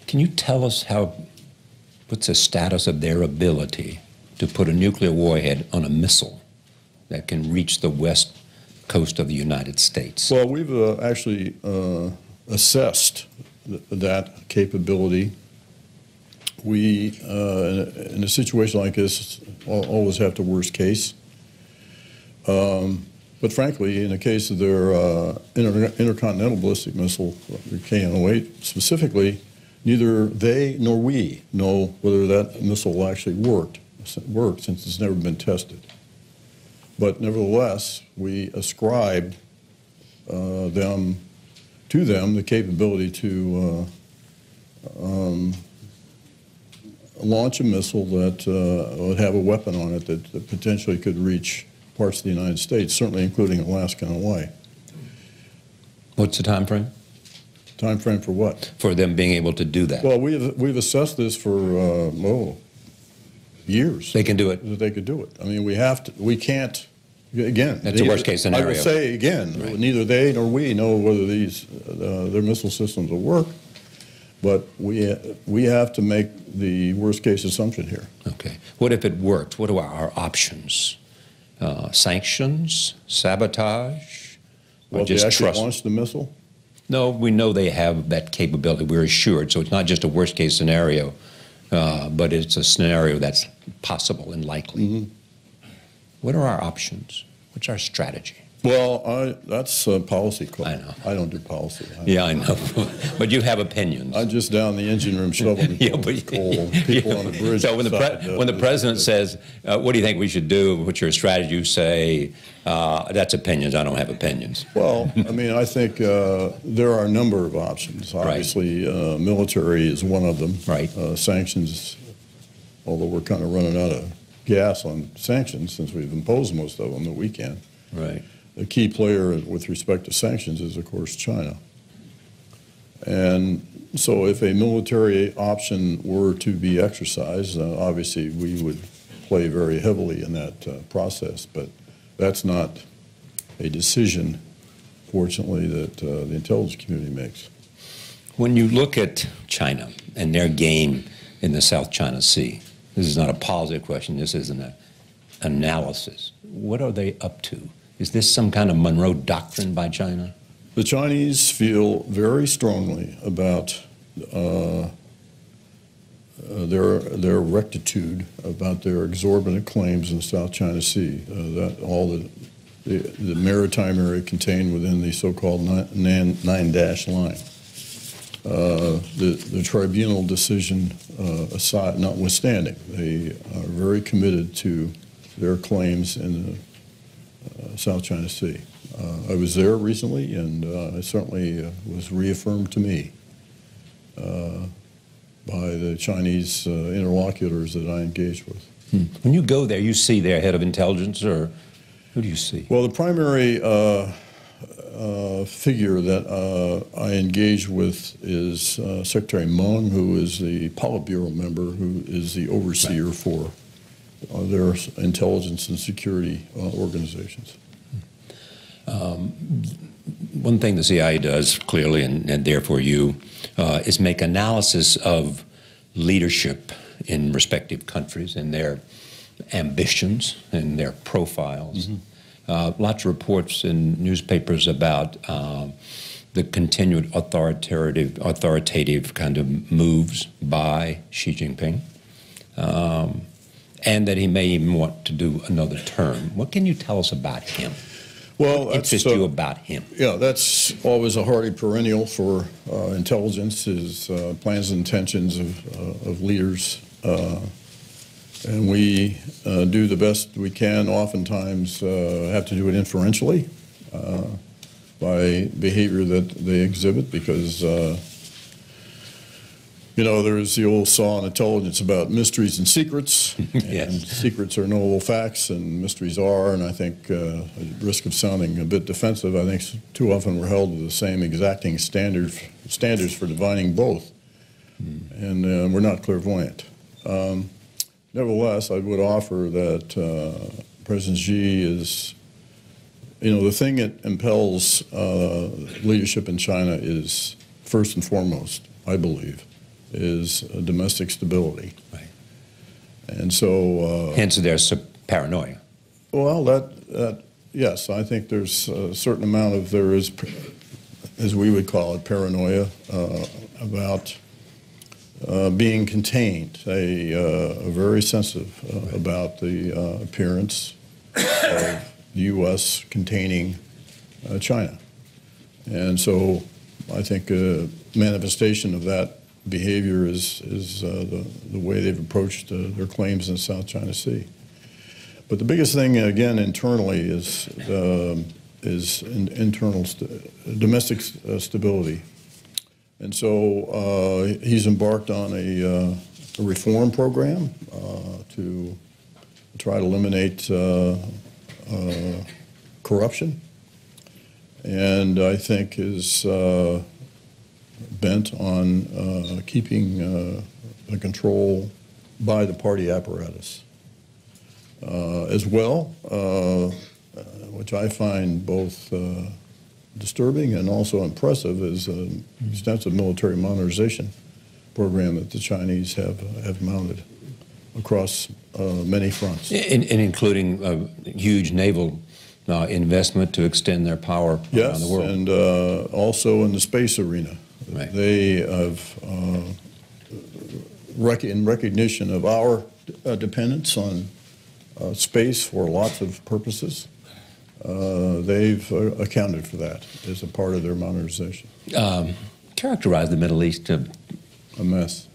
Can you tell us what's the status of their ability to put a nuclear warhead on a missile that can reach the west coast of the United States? Well, we've actually assessed that capability. We, in a situation like this, always have to worst case. But frankly, in the case of their intercontinental ballistic missile, the KN-08 specifically, neither they nor we know whether that missile actually worked since it's never been tested. But nevertheless, we ascribe to them the capability to launch a missile that would have a weapon on it that potentially could reach parts of the United States, certainly including Alaska and Hawaii. What's the time frame? Time frame for what? For them being able to do that. Well, we've assessed this for years. They can do it. That they could do it. I mean, we can't. Again, that's a worst case scenario. I would say again, right. Neither they nor we know whether their missile systems will work, but we have to make the worst case assumption here. Okay. What if it worked? What are our options? Sanctions, sabotage, or just they actually launch the missile? No, we know they have that capability. We're assured. So it's not just a worst-case scenario, but it's a scenario that's possible and likely. Mm-hmm. What are our options? What's our strategy? Well, that's a policy call. I know. I don't do policy. I know. But you have opinions. I'm just down in the engine room shoveling coal. People on the bridge. So when the president says, what do you think we should do? What's your strategy? You say, that's opinions. I don't have opinions. Well, I mean, I think there are a number of options. Obviously, military is one of them. Right. Sanctions, although we're kind of running out of gas on sanctions since we've imposed most of them that we can. Right. The key player with respect to sanctions is, of course, China. And so if a military option were to be exercised, obviously we would play very heavily in that process, but that's not a decision, fortunately, that the intelligence community makes. When you look at China and their game in the South China Sea, this is not a positive question, this is an analysis. What are they up to? Is this some kind of Monroe Doctrine by China? The Chinese feel very strongly about their rectitude, about their exorbitant claims in the South China Sea, that all the maritime area contained within the so-called nine-dash line. The tribunal decision aside, notwithstanding, they are very committed to their claims in the South China Sea. I was there recently, and it certainly was reaffirmed to me by the Chinese interlocutors that I engaged with. When you go there, you see their head of intelligence, or who do you see? Well, the primary figure that I engage with is Secretary Meng, who is the Politburo member, who is the overseer for their intelligence and security organizations. One thing the CIA does clearly, and therefore you, is make analysis of leadership in respective countries and their ambitions and their profiles. Mm-hmm. Lots of reports in newspapers about the continued authoritative kind of moves by Xi Jinping. And that he may even want to do another term. What can you tell us about him? Well, what interests you about him? Yeah, that's always a hardy perennial for intelligence, is plans and intentions of leaders. And we do the best we can, oftentimes have to do it inferentially by behavior that they exhibit, because you know, there's the old saw in intelligence about mysteries and secrets. Yes. And secrets are knowable facts, and mysteries are. And I think, at risk of sounding a bit defensive, I think too often we're held to the same exacting standards for divining both. And we're not clairvoyant. Nevertheless, I would offer that President Xi is, you know, the thing that impels leadership in China is first and foremost, I believe, is domestic stability. Right. And so... hence there's paranoia. Well, yes, I think there's a certain amount of, there is, as we would call it, paranoia about being contained, very sensitive about the appearance of the U.S. containing China. And so I think a manifestation of that behavior is the way they've approached their claims in the South China Sea. But the biggest thing, again, internally is internal domestic stability. And so he's embarked on a reform program to try to eliminate corruption, and I think is bent on keeping the control by the party apparatus. As well, which I find both disturbing and also impressive, is an extensive military modernization program that the Chinese have mounted across many fronts. And including a huge naval investment to extend their power around the world. And also in the space arena. Right. They have, in recognition of our dependence on space for lots of purposes, they've accounted for that as a part of their modernization. Characterize the Middle East. A mess.